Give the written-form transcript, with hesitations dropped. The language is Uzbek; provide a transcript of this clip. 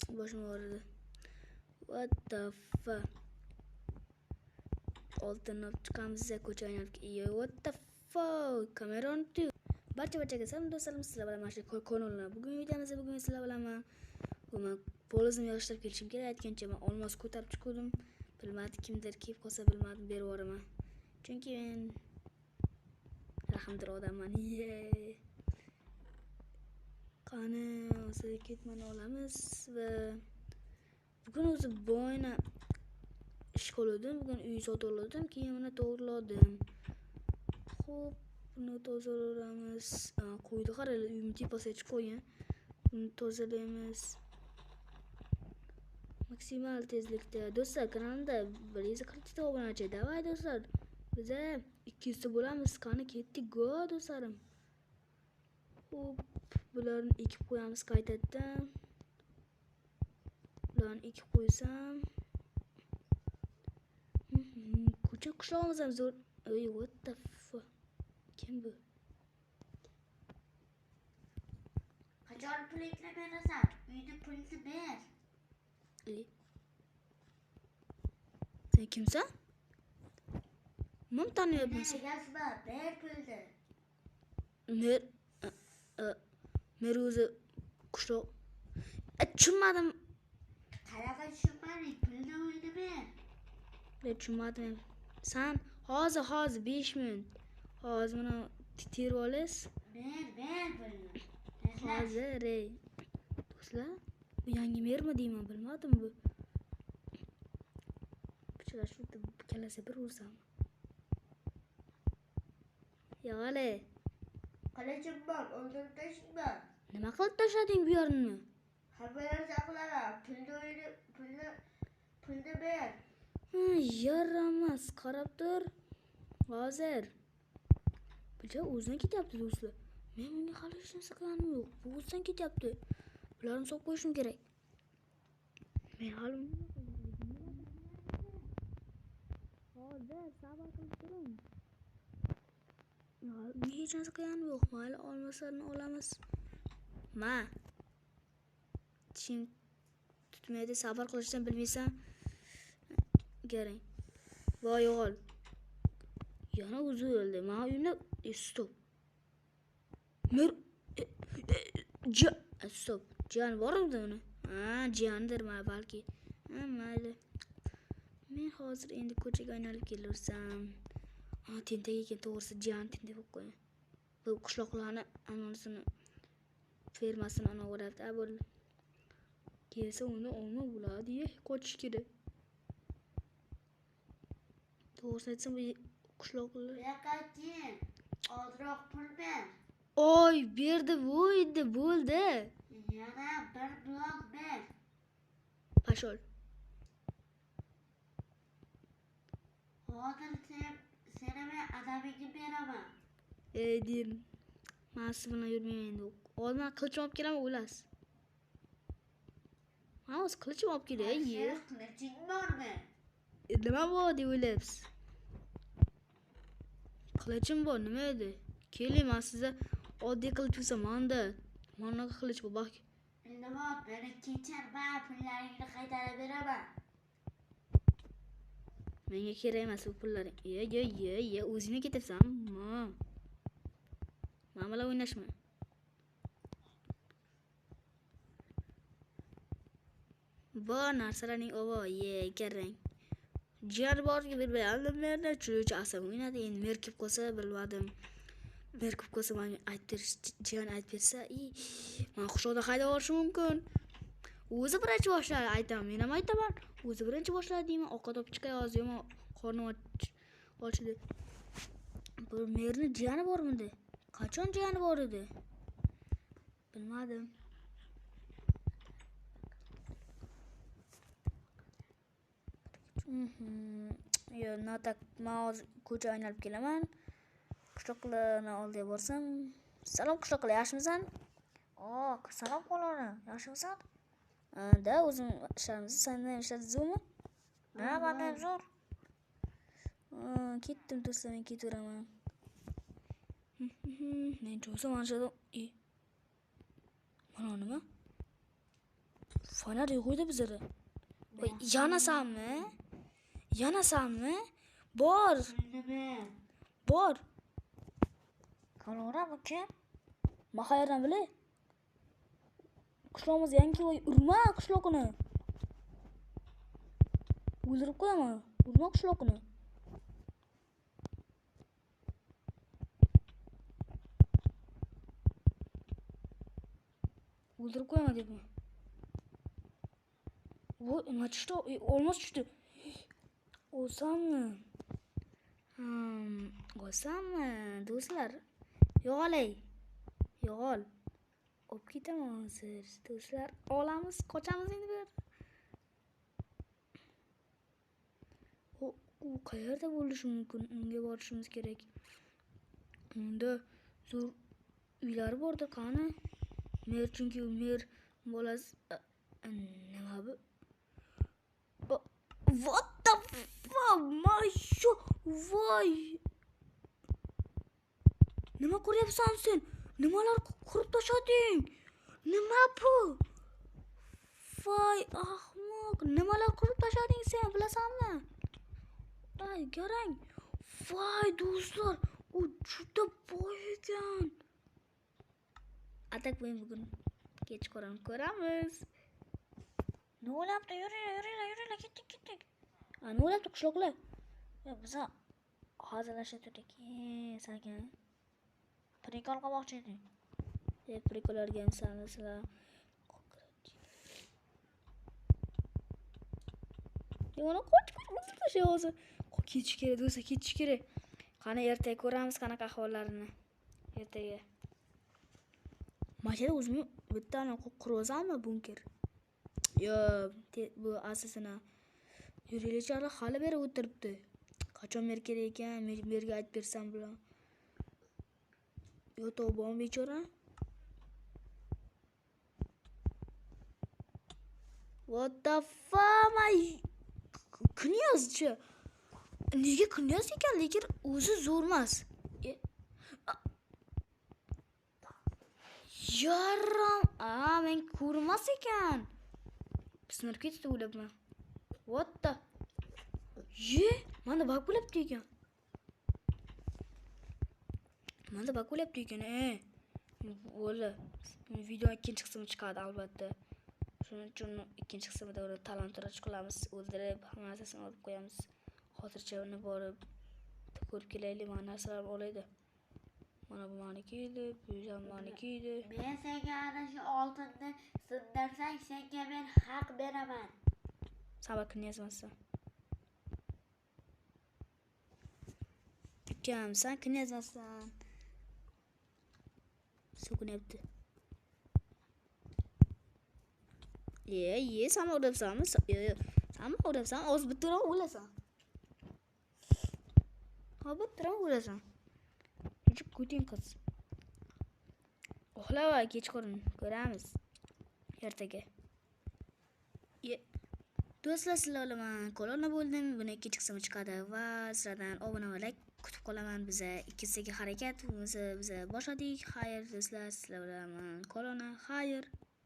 Boshim og'ridi. What the fuck? Oltinib chiqamiz ko'cha o'ynab. What the fuck? Kamera on-tu. Barchaga salom do'stlarim, sizlar bilan mana shu kanalda bugun videomizda sizlar bilan men polizimni yig'ishtirib kelishim kerak. Aytgancha men olmos ko'tarib chiqdim. Bilmadim, kimdir kelib qolsa bilmadim, berib yuboraman. Chunki men rahmdil odamman. Qani, o'zi ketmani olamiz va bugun o'zi boyna ish qildim. Bugun uy sotib oldim, keyin uni to'g'riladim. Xo'p, buni tozalaymiz. Qo'ydi qarang, uyimni tepasiga chiqib qo'ygan. Buni tozalaymiz. Maksimal tezlikda. Do'stlar, kanalimda 140 ta obunachi. Davay do'stlar. Biza 200 ta bo'lamiz. Qani ketdik go do'stlarim. Xo'p, bularni ekib qo'yamiz qaytadan. Bularni ekib qo'ysam. Ko'cha qishlog'imiz ham zo'r. Oy, what the fuck? Kim bu? Qachon pulingni berasan? Uyni pulini ber. Sen kimsan? Mum tanıyapman sen? Yazma, ber pulni. Mer o'zi qishloq. Tushunmadim. Qanaqa tushunmading? Pulni uyni ber. Men tushunmadim. Sen hozir 5 minut. Hozir mana terib olasiz. Ber pulni. Hozir, do'stlar, bu yangi mermi deyman, bilmadim bu. Uchrashuvda kalasa bir ursam. Yog'ale. Qilichim bor, o'ldirib tashla. Nima qilib tashlading bu yerni? Xabar saqlara, pulni ber. Yaramas, qarab tur. Hozir. Bular o'zidan ketyapti do'stlar. Men bunga hali hech narsa qilganim yo'q. Bu o'zidan ketyapti. Bularni solib qo'yishim kerak. Men hali hozir sabr qilib turing. Men hech narsa qilganim yo'q. Mayli, olmaslarni olamiz. Tishing tutmaydi, sabr qilishdan bilmaysan. Garang. Voy o'g'il. Yana o'zi o'ldi. Men uyimda stop. Stop. Jiyan bormidi uni? Jiyandir balki. Mayli. Men hozir endi ko'chaga aylanib kelaversam. Tentak ekan, to'g'risi jiyan tentak bo'lib qo'ygan. Bu qishloqlarni anosini fermasini anaveradi. Bo'ldi. Kelsa uni olma bo'ladi, qochish kerak. To'g'risi aytsam bu qishloqlar. Yaqatin, ozroq pul ber. Oy, berdi, bo'ldi. Yana bir blok ber. Pashol. Hozir seni men adamingni beraman. Deyim. Men siz bilan yurmayman endi. Hozir men qilichim olib kelaman, o'lasiz. Men o'z qilichim olib kelay. Qiliching bormi? Nima bor deb o'ylayapsiz? Qilichim bor, nima edi? Keling, men sizga oddiy qilich bo'lsa, mana qilich bu bak. Nima, meni kechir, men pullaringni qaytarib beraman. Menga kerak emas bu pullaring. O'zingga ketyapsan. Men bilan o'ynashma. Bu narsalarning garang. Jiyan borga bermayapti. Menda chuch asam o'ynadi. Endi mer kelib qolsa bilmadim. Mer kelib qolsa men jiyan aytib bersa, men xushroqda haydab yuborishim mumkin. O'zi birinchi boshladi, aytaman. Men ham aytaman. O'zi birinchi boshladi deyman. Ovqat olib chiqay hozir, yomon qornim ochdi. Bu merni jiyani bormidi? Qachon jiyani bor edi? Bilmadim. Notak, men hozir ko'cha aylanib kelaman. Qishloqlarni oldiga borsam, salom qishloqlar, yaxshimisan? Salom qoloni, yaxshimisan? Da o'zim ishlarimizni sendan ishlab zo'rmi? Menda ham zo'r. Ketdim do'stlar, men ketaveraman. Men cho'sa mana shu mana nima? Fonar yo'qdi bizlar. Voy, yanasanmi? Yanasanmi? Bor. Nima? Bor. Qanora bu kim? Mahayran bile. Qishloqimiz yangi voy, urma qishloqni. O'ldirib qo'yaman. Urma qishloqni. O'ldirib qo'yaman debman. Voy, nima tushdi? Olmos tushdi. O'sammi? O'sammi, do'stlar? Yo'g'olay. Yo'g'ol. Olib ketaman hozir. Do'stlar, olamiz, qochamiz endi bu yerdan. U qayerda bo'lishi mumkin? Unga borishimiz kerak. Unda zo'r uylari bordir, qani? Mer, chunki u mer bolasi nima bu? What the fuck? Masho, voy. Nima ko'ryapsan sen? Nimalar qurib tashlading? Nima bu? Voy, ahmoq. Nimalar qurib tashlading sen, bilasanmi? Ay, garang. Voy, do'stlar, u juda boy ekan. Atak men bugun kechqurun ko'ramiz. Ne o'ylabdi? Yuringlar, ketdik. Ne o'ylabdi qishloqlar? Biz hozirlashib turdik. Sakin. Prikol qilmoqchi edim. Prikol o'rgansanmi sizlar? Yana qoch tashay hozir. Ketish kerak, do'stlar, ketish kerak. Qani ertaga ko'ramiz qanaqa ahvollarini. Ertaga. Mashina o'zim bittani qurozammi bunker? Yo, bu asosini yuriliklar hali beri o'tiribdi. Qachon mer kerak ekan? Merga aytib bersam bilan. Yo, tobom bechora. What the fuck? Knyazchi. Nega knyaz ekan, lekin o'zi zo'rmas. Yaram, men ko'rmas ekan. Sinirib ketdi o'ylabman. What the? Mana bak bo'libdi ekan. O'la. Video ikkinchi qismi chiqadi albatta. Shuning uchun ikkinchi qismida uni talon-taroj qilamiz, o'ldirib, hamma narsasini olib qo'yamiz. Hozircha uni borib ko'rib kelaylik, mana narsalar olaydi. Mana bu meniki edi, bu ham meniki edi. Men senga ana shu oltinni sindirsang, senga men haq beraman. Sabakni yozmasan. Ukam, sen kini yozmasan. So'kinyapti. Sen o'rabsanmi? Sen o'rabsan, o'z bittiroq o'lasan. Bittiroq o'lasan. Nechuk kuting qiz. Uxlava, kechqurun ko'ramiz. Ertaga. Do'stlar, sizlar bilan kolonna bo'ldim. Buni ikkinchi qismi chiqadi va sizlardan obuna va like kutib qolaman. Biz ikkisidagi harakat biz boshladik. Xayr do'stlar, sizlar bilan kolonna. Xayr.